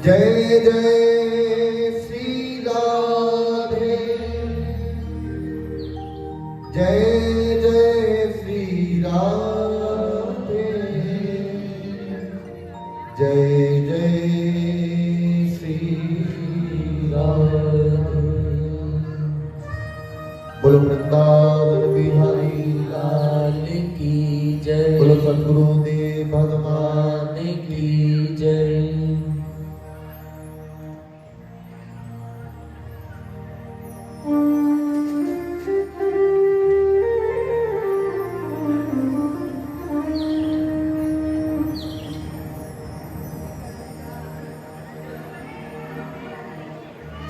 जय जय श्री राधे, जय जय श्री राधे, जय जय श्री राधे। बोलो वृंदावन बिहारी लाल की जय। बोलो सद्गुरुदेव भगवान की जय।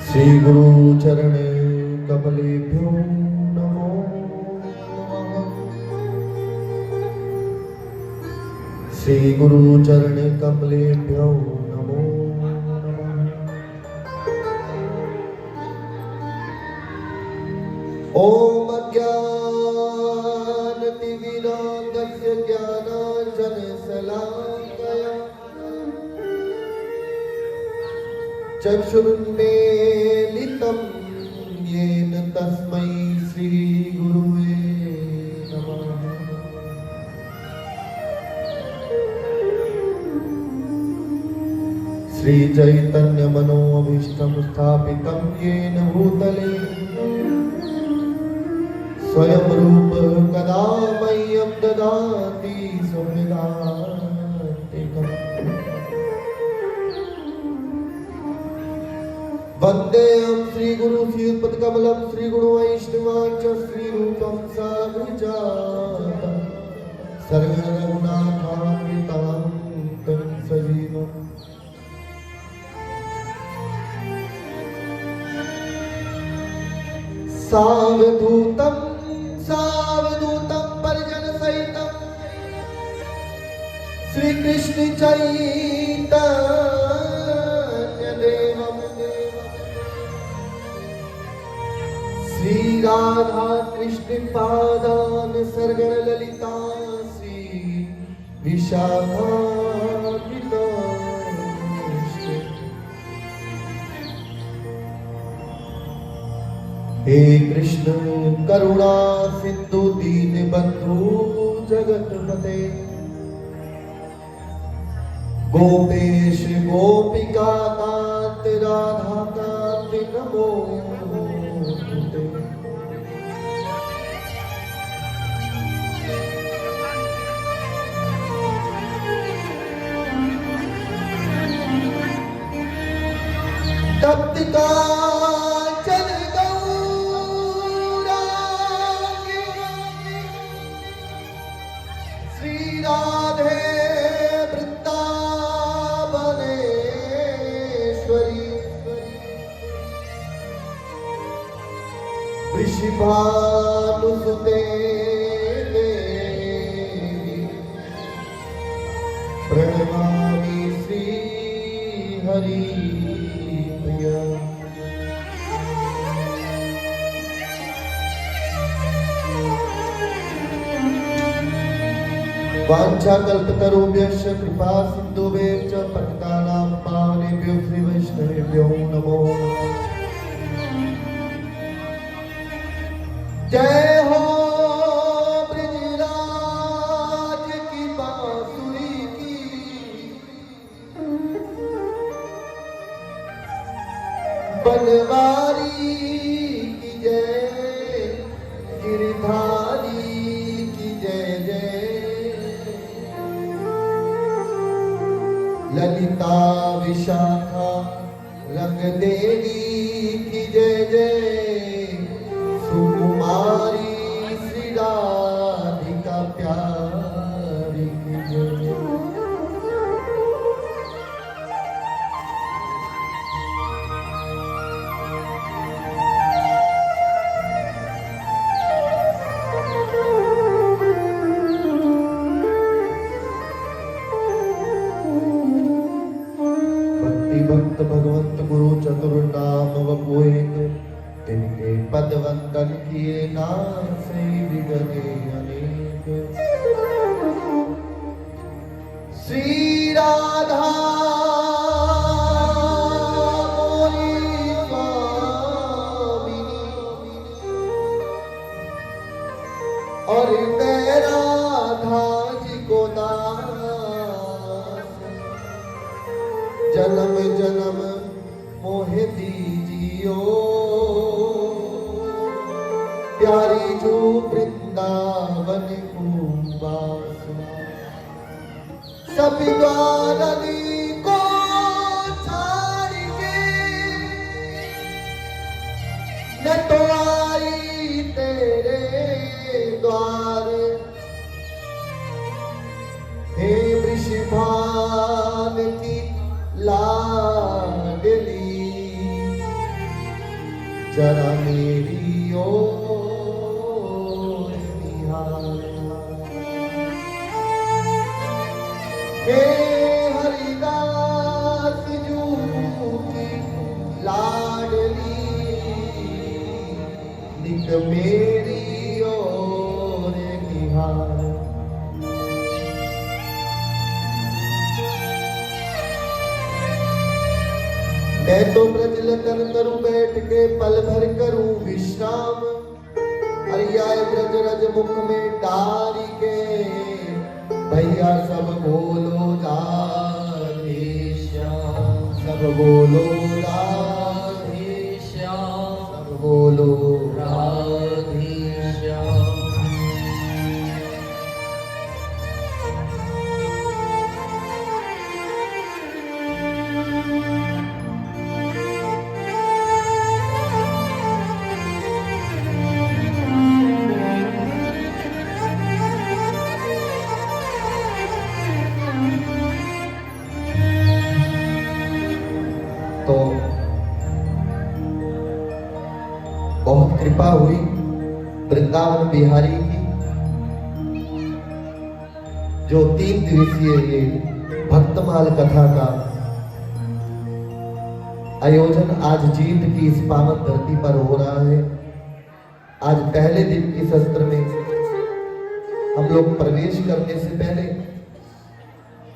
श्री गुरु चरण कमलेभ्यो नमो नमः। श्री गुरु चरण कमलेभ्यो नमो नमः। ओम अज्ञानतिमिरान्धस्य ज्ञानाञ्जनशलाकया चक्षुरुन्मीलितं येन तस्मै श्रीगुरुवे नमः। श्रीचैतन्यमनोभीष्टं स्थापितं येन भूतले स्वयं रूप कदा मह्यं ददाति स्वपदान्तिकम्। वन्देऽहं श्रीगुरु श्रीयुतपदकमलं श्रीगुरु वैष्णवांश्च श्रीरूपं साग्रजातं सर्वरघुनाथान्वितं तं सजीवम्। सावधूतं सावधूतं परिजनसहितं श्रीकृष्ण चैतन्यदेवं श्रीराधा कृष्ण पादान सरगण ललिता श्री विशाखान्विता। हे कृष्ण करुणा सिंधु दीन बंधु जगतपते गोपेश गोपिका कांत राधा कांत नमोस्तुते। तप्त कांचन गौरांगी श्री राधे वृंदावनेश्वरी वृषभानुसुते देवी प्रणमामि श्री हरि प्रिया। वाञ्छाकल्पतरुभ्यश्च कृपा सिन्धुभ्यश्च पतितानां पावनेभ्यो श्री वैष्णवेभ्यो नमो नमः। जय हो ब्रजराज की बांसुरी की, बनवारी की जय, गिरधारी की जय जय, ललिता विशाखा रंग देवी की जय जय, सुकुमारी श्री राधिका प्यारी की जय। भक्त भगवंत गुरु चतुर्नाम वपुएत तिनके पद वंदन किए नासे विगते अनेक। श्री राधा मोरी स्वामिनी और मैं राधा जी को दास जन्म जन्म मोहे दीजियो प्यारी जो वृंदावन को वास सब द्वारनी को छाड़ के न तो आई तेरे द्वार हे वृषभान की लाडली जरा मेरी ओर निहार हे हरिदास जू की लाडली निक मेरी ओर निहार मैं तो ब्रजलतन करूं बैठ के पल भर करूं विश्राम अरियाए ब्रज रज मुख में डारी के भैया सब बोलो राधे श्याम सब बोलो राधे श्याम सब बोलो राधे श्याम तो बहुत कृपा हुई वृंदावन बिहारी की जो 3 दिवसीय ये भक्तमाल कथा का आयोजन आज जीत की इस पावन धरती पर हो रहा है। आज पहले दिन की सत्र में हम लोग प्रवेश करने से पहले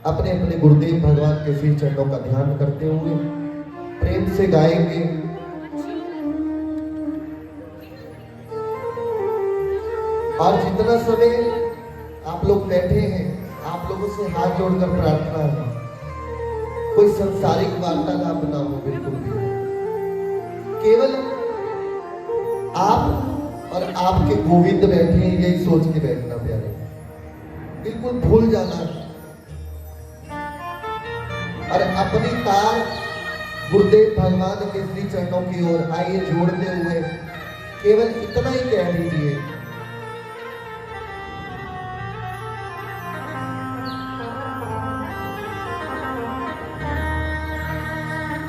अपने अपने गुरुदेव भगवान के श्री चरणों का ध्यान करते हुए प्रेम से गाएंगे। और जितना समय आप लोग बैठे हैं आप लोगों से हाथ जोड़कर प्रार्थना है कोई संसारिक वार्तालाप ना हो बिल्कुल भी केवल आप और आपके गोविंद बैठे हैं यही सोच के बैठना प्यारे बिल्कुल भूल जाना और अपनी तार गुरुदेव भगवान के श्री चरणों की ओर आइए जोड़ते हुए केवल इतना ही कह दीजिए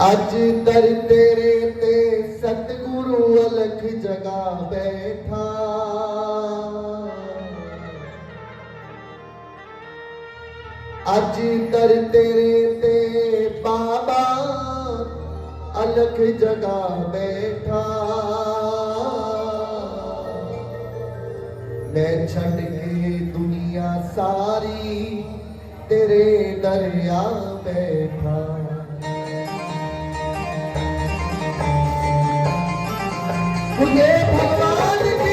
अज दर तेरे ते सतगुरु अलख जगा बैठा अज दर तेरे ते बाबा अलख जगा बैठा मैं छड़ के दुनिया सारी तेरे दरिया बैठा मुझे भगवान की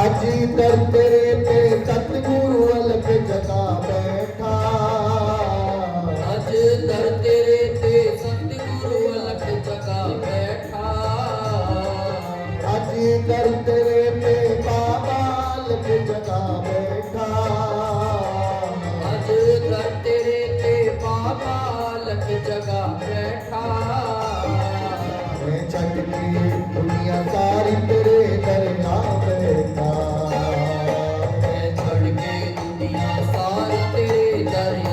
अजी दर तेरे ते सतगुरु अलख जगा बैठा अज दर तेरे ते सतगुरु अलख जगा बैठा अजी दर तेरे ते बाबा अलख जगा बैठा अज दर तेरे ते बाबा अलख जगा बैठा मैं छड़ के दुनिया सारी तेरे दरिया बैठा मैं छड़ के दुनिया सारी तेरे दरिया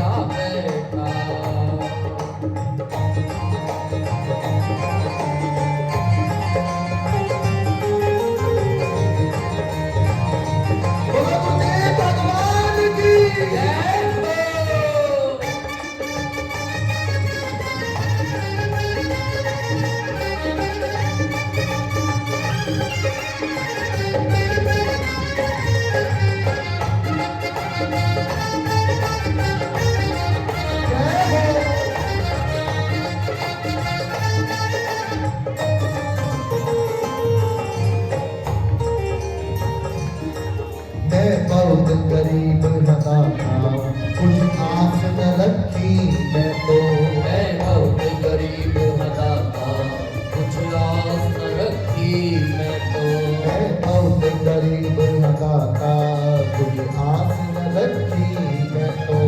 मैं तो। मैं बहुत गरीब हदाता कुछ आस न रखी मैं तो। मैं बहुत गरीब हदाता कुछ आस न रखी मैं तो।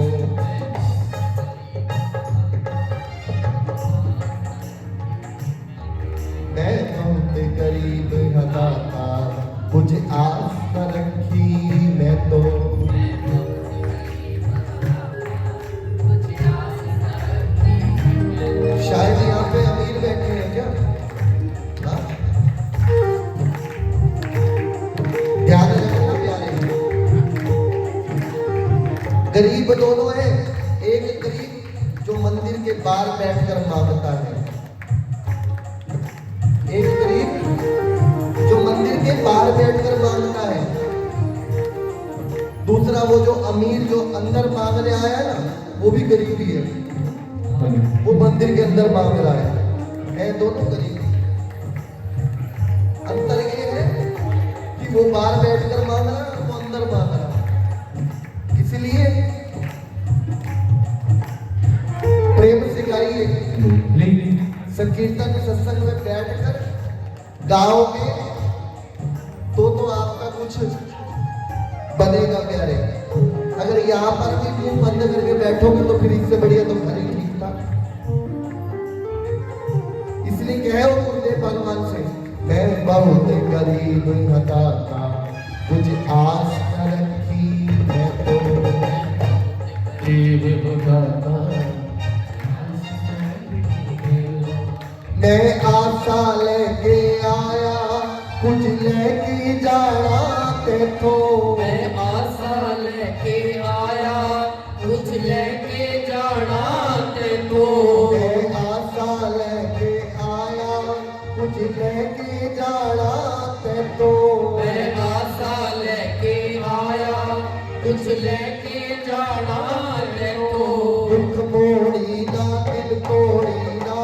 मैं बहुत गरीब हदाता कुछ आस न रखी मैं तो। शायद यहाँ पे अमीर बैठे हैं क्या? हाँ? ध्यान रखना प्यारे, गरीब दोनों हैं। एक गरीब जो मंदिर के बाहर बैठकर मांगता है, एक गरीब जो मंदिर के बाहर बैठकर मांगता है। दूसरा वो जो अमीर जो अंदर मांगने आया है ना, वो भी गरीब ही है, वो मंदिर के अंदर मांग रहा है दोनों गरीब। अंतर ये है कि वो बाहर बैठकर मांग रहा है, वो अंदर मांग रहा है। इसलिए प्रेम सिखाइए, संकीर्तन सत्संग में बैठकर गाँव में तो आपका कुछ बनेगा प्यारे। अगर यहाँ पर भी मुंह बंद करके बैठोगे तो फिर इससे बढ़िया तो घर ही ठीक था। इसलिए कहो गुरुदेव भगवान से, मैं बहुत गरीब हदाता कुछ आस न रखी मैं तो। गरीब हदाता मैं आशा लेके आया कुछ लेके जाना तेथो। मैं आशा लेके आया कुछ लेके जाना तेको। मैं आशा लेके आया कुछ लेके जाना तेथो। मैं आशा लेके आया कुछ लेके जाना तेको। दुख मोड़ी ना दिल तोड़ी ना,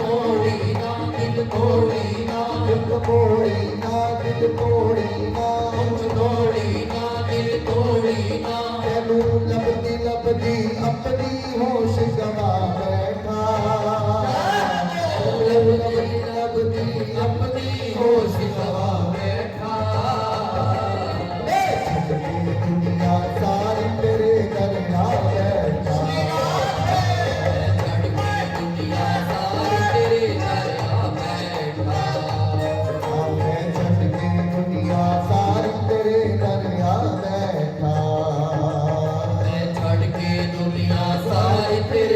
मोड़ी ना दिल तोड़ी ना, दुख मोड़ी ना दिल तोड़ी ना, तोड़ी ना दिल तोड़ी ना। तेनू लभदी लभदी अपनी होश गवा बैठा। लभदी लभदी अपनी होश गवा बैठा। छटके दुनिया सारी तेरे घर आ बैठा। दुनिया सारी तेरे घर आ बैठा। मैं छटके दुनिया सारी तेरे घर आ बैठा। मैं छड़ के दुनिया सारी तेरे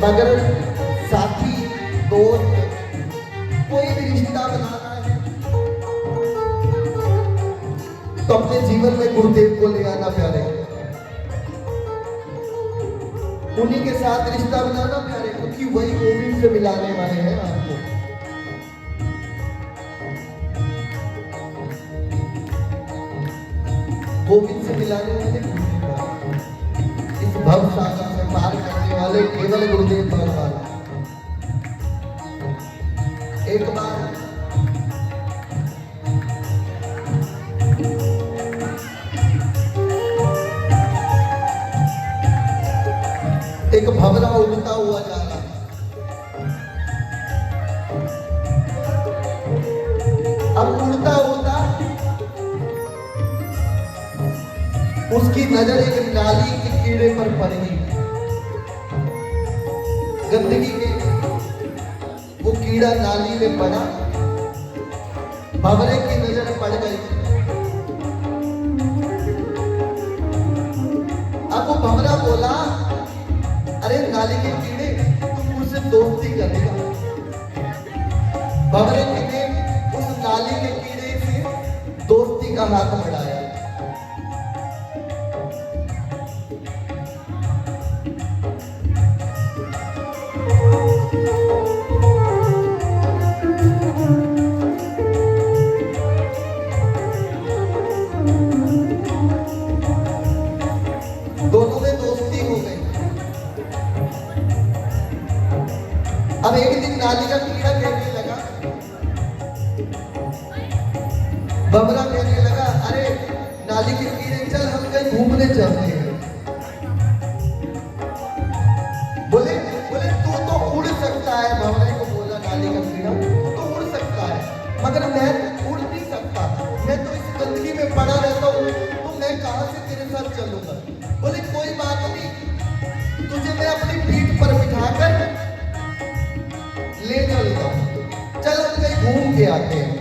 मगर साथी दोस्त कोई भी रिश्ता बनाना है तो अपने जीवन में गुरुदेव को ले आना प्यारे, उन्हीं के साथ रिश्ता बनाना प्यारे, क्योंकि वही गोविंद से मिलाने वाले हैं आपको। गोविंद से मिलाने वाले इस भव सागर से पार करने वाले केवल गुरुदेव भगवान। एक बार एक भंवरा उड़ता हुआ जा रहा है। अब उड़ता उड़ता उसकी नजर एक नाली के कीड़े पर पड़ गई। गंदगी के वो कीड़ा नाली में पड़ा, भंवरे की नजर पड़ गई। अब वो भंवरा बोला, अरे नाली के कीड़े तुम मुझसे दोस्ती करेगा। भंवरे ने उस नाली के कीड़े से दोस्ती का हाथ बढ़ाया। दोनों में दोस्ती हो गई। अब एक दिन नाली का कीड़ा कहने लगा, भंवरा कहने लगा, अरे नाली के कीड़े चल हम कहीं घूमने चलते हैं। बोले बोले तू तो उड़ सकता है। भंवरे को बोला नाली का कीड़ा, तू तो उड़ सकता है, मगर मैं उड़ नहीं सकता, मैं तो इस गंदगी में पड़ा रहता हूँ, तो मैं कहां से तेरे साथ चलूंगा। बोले कोई बात नहीं, तुझे मैं अपनी पीठ पर बिठाकर ले चलता हूं, चल हम कहीं घूम के आते हैं।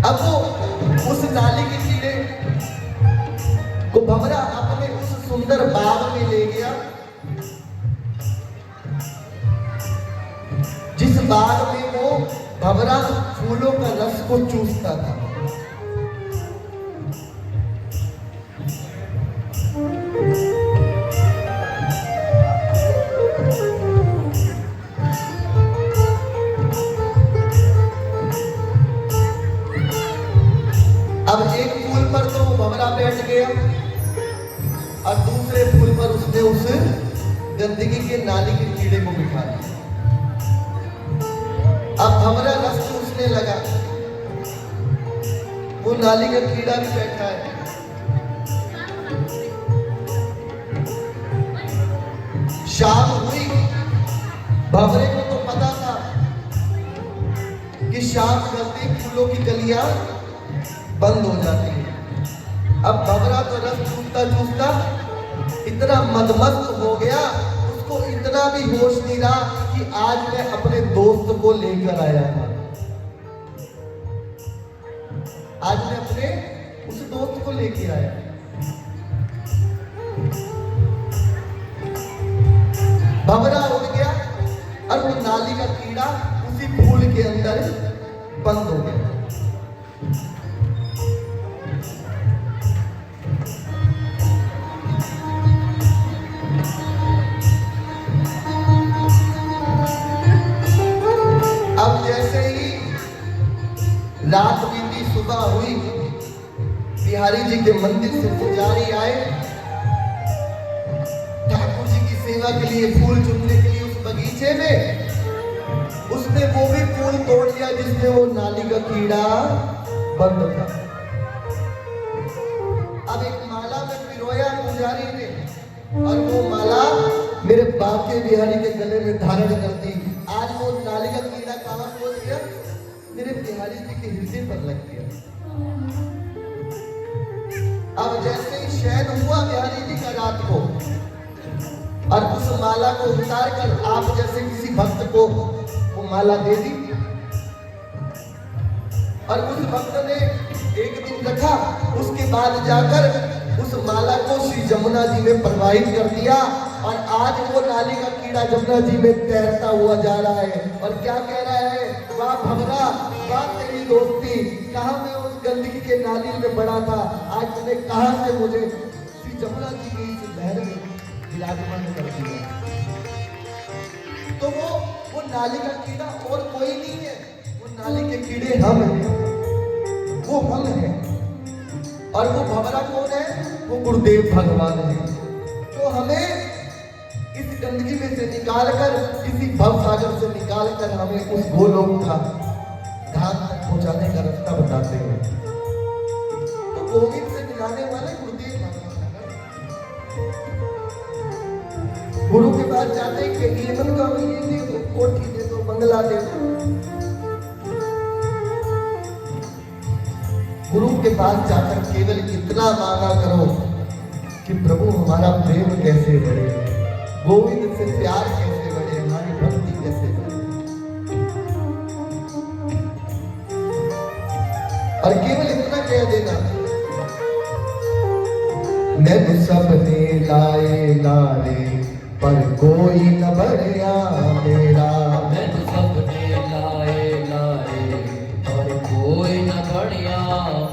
अब वो उस नाली के कीड़े को भंवरा अपने उस सुंदर बाग में ले गया, जिस बाग में वो भंवरा फूलों का रस को चूसता था। अब एक फूल पर तो भंवरा बैठ गया और दूसरे फूल पर उसने उस गंदगी के नाली के कीड़े को बिठा दिया। अब भंवरा रस चूसने लगा, वो नाली का कीड़ा भी बैठा है। शाम हुई, भंवरे को तो पता था कि शाम ढलते फूलों की कलियां बंद हो जाती है। अब भंवरा तो रस चूसता चूसता इतना मदमस्त हो गया, उसको इतना भी होश नहीं रहा कि आज मैं अपने दोस्त को लेकर आया था। आज मैं अपने उस दोस्त को लेकर आया। भंवरा उड़ गया और वो नाली का कीड़ा उसी फूल के अंदर बंद हो गया। अब जैसे ही रात बीती, सुबह हुई, बिहारी जी के मंदिर से पुजारी आए, ठाकुर जी की सेवा के लिए फूल चुनने के लिए उस बगीचे में। उसने वो भी फूल तोड़ लिया जिसमें वो नाली का कीड़ा बंद था। अब एक माला में पिरोया पुजारी ने और वो माला मेरे बाके बिहारी के गले में धारण कर दी। आज वो नाली का कीड़ा कहां पहुंच गया? मेरे बिहारी जी के हृदय पर लग गया। अब जैसे ही शयन हुआ बिहारी जी का रात को, और उस माला को उतार कर आप जैसे किसी भक्त को वो माला दे दी। और उस भक्त ने एक दिन रखा, उसके बाद जाकर उस माला को श्री जमुना जी में प्रवाहित कर दिया। और आज वो नाली का कीड़ा जमुना जी में तैरता हुआ जा रहा है और क्या कह रहा है, वाह भंवरा, वाह तेरी दोस्ती, कहा मैं उस गंदगी के नाली में पड़ा था, आज तूने कहां से मुझे श्री जमुना जी की इस लहर में विराजमान कर दिया। तो वो नाली का कीड़ा और कोई नहीं है, वो नाली के कीड़े हम हैं, वो हम हैं। और वो भंवरा कौन है, वो गुरुदेव भगवान है। तो हमें इस गंदगी में से निकालकर, इसी भव सागर से निकालकर हमें उस गोलोक का धाम तक पहुंचाने का रास्ता बताते हैं। तो गोविंद से मिलाने वाले गुरुदेव भगवान, गुरु के पास जाते हैं कि ये मन का ये दे दो, कोठी दे दो, बंगला दे दो। गुरु के पास जाकर केवल इतना मांगा करो कि प्रभु हमारा प्रेम कैसे बढ़े, गोविंद से प्यार कैसे बढ़े, हमारी भक्ति कैसे बढ़े। और केवल इतना कह देना, मैं सबने लाए लारे पर कोई न बढ़िया मेरा, मैं तो सबने लाए लाए और कोई न बढ़िया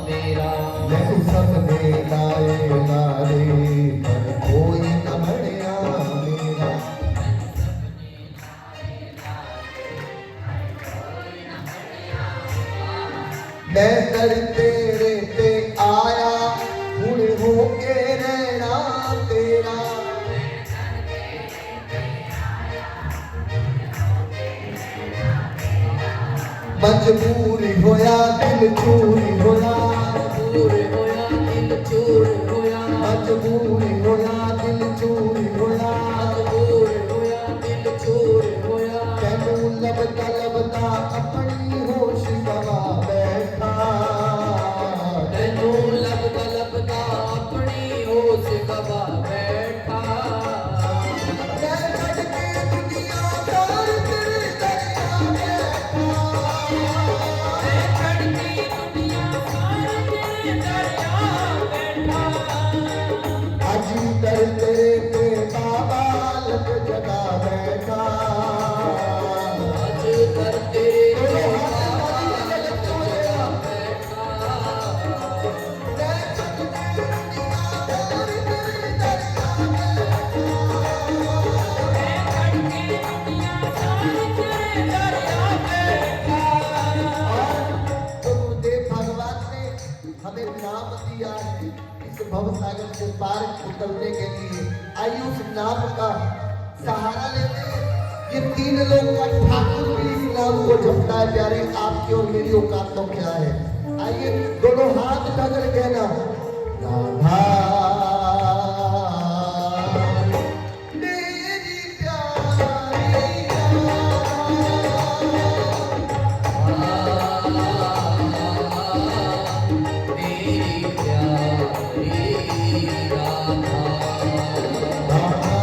मेरा, मैं सबने लाए लारे पर कोई न बढ़िया मेरा। मैं दर तेरे पे आया, हुण होके रहना तेरा। मजबूरी होया दिल चूरी होया, दूर होया दिल चूर होया, मजबूरी होया दिल चूरी होया। दूर होया दिल चूर होया, तेनू लबदा लबदा अपनी होश गवा बैठा, तेनू लबदा लबदा अपनी होश गवा बैठा। मैं छड़ के दुनिया दार तेरे दरिया बैठा। अजी दर तेरे पे बाबा लग जगा बैठा। आज कर तेरे बाबा लग जगा बैठा। मैं छड़ के दुनिया दार तेरे दरिया तो गुरुदेव भगवान ने हमें नाम दिया है इस भव सागर से पार उतरने के लिए। आइए उस नाम का सहारा लेते हैं। ये तीन लोग का ठाकुर भी इस नाम को जपता है। प्यारे, आपकी और मेरी औकात तो क्या है। आइए दोनों हाथ उठाकर कहना, राधा मेरी प्यारी मेरी प्यारी राधा, राधा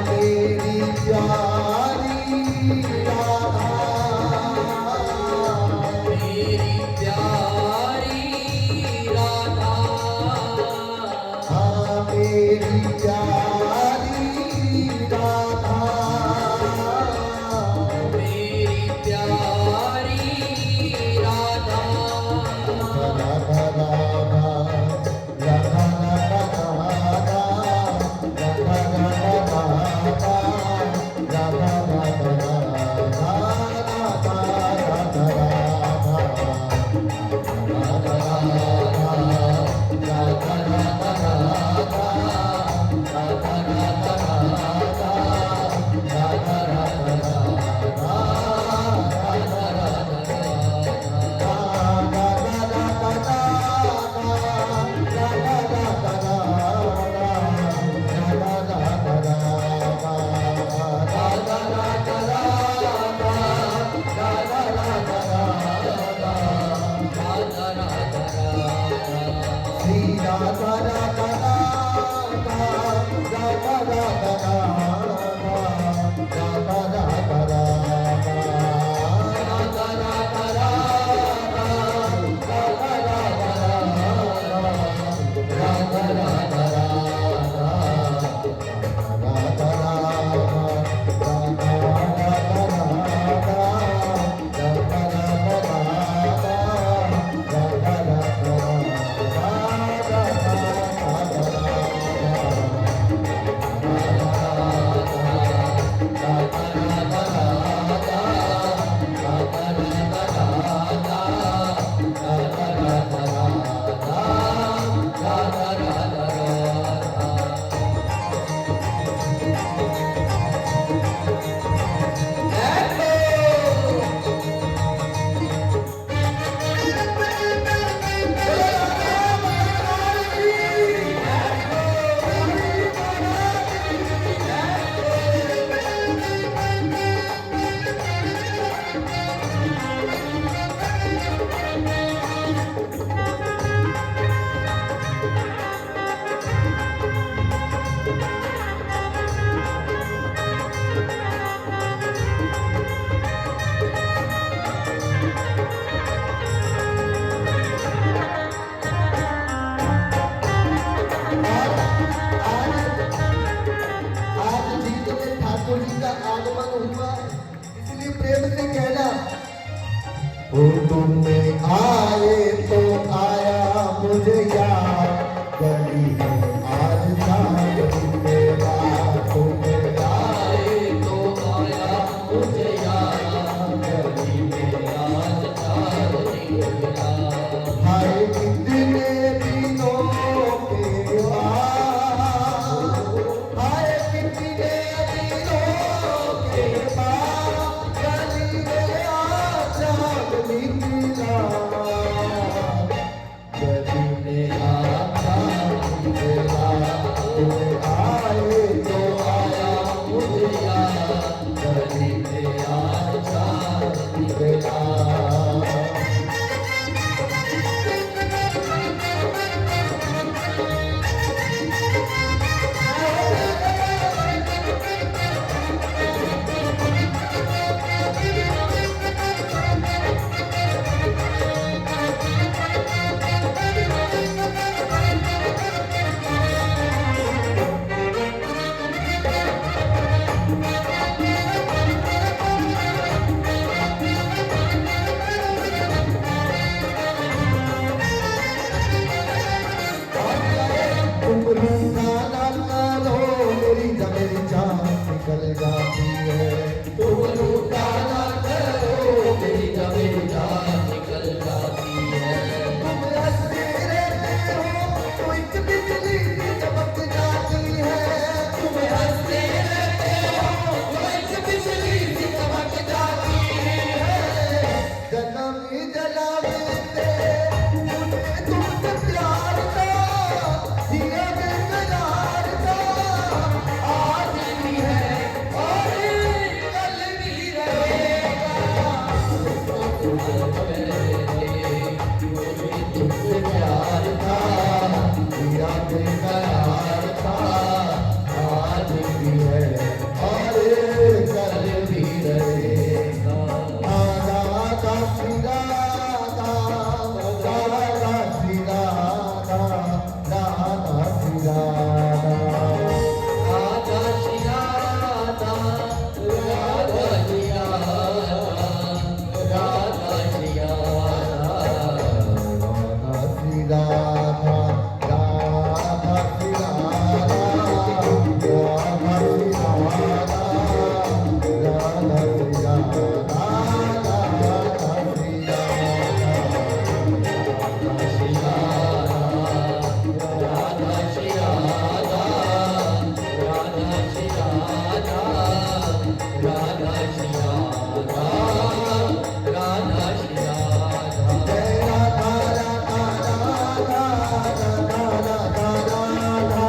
मेरी प्यारी राधा। मेरी प्यारी राधा। हुआ है, इसलिए प्रेम से कहना। ओ तुम आए तो आया मुझे याद, गली में आज चांद मेरा, तुम आए तो आया मुझे याद, गली में आज चांद निकला। हाय कितने दिनों के बाद, हाय कितने दिनों के बाद, गली में आज चांद निकला। गली में आज चांद निकला। तुम आए तो आया मुझे याद, गली में आज चांद निकला। तुम रूठा ना करो, मेरी जान निकल जाती है। तुम रूठा ना करो, मेरी जब जान निकल जाती है। तुम हंसते रहते हो तो एक बिजली सी चमक जाती है। तुम हंसते रहते हो तो एक बिजली सी चमक जाती है। जन्म ही जलाते मुझे तुमसे प्यार था, जिया बेकरार था। आज भी है और कल भी रहेगा। मुझे तुमसे प्यार था, जिया बेकरार था, आज भी है और कल कल भी रहेगा। राधा श्री राधा, राधा श्री राधा, राधा श्री राधा। राधा श्री राधा, राधा श्री राधा, राधा श्री राधा। राधा श्री राधा, राधा श्री राधा, राधा श्री राधा, राधा श्री राधा, राधा श्री राधा। राधा श्री राधा, राधा श्री राधा, राधा श्री राधा, राधा श्री राधा। जय राधा राधा राधा राधा राधा राधा।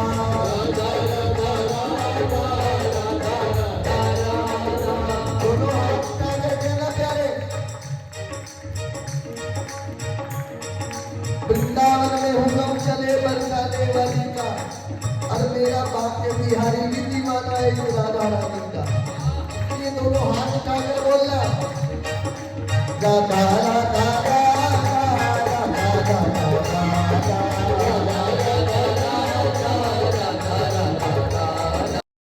दोनों हाथ उठा करके ना प्यारे। वृंदावन में हुक्म चले बरसाने वाली का, और मेरा बाप बिहारी भी दीवाना है इस राधा रानी का। ये दोनों हाथ उठाकर बोलना, राधा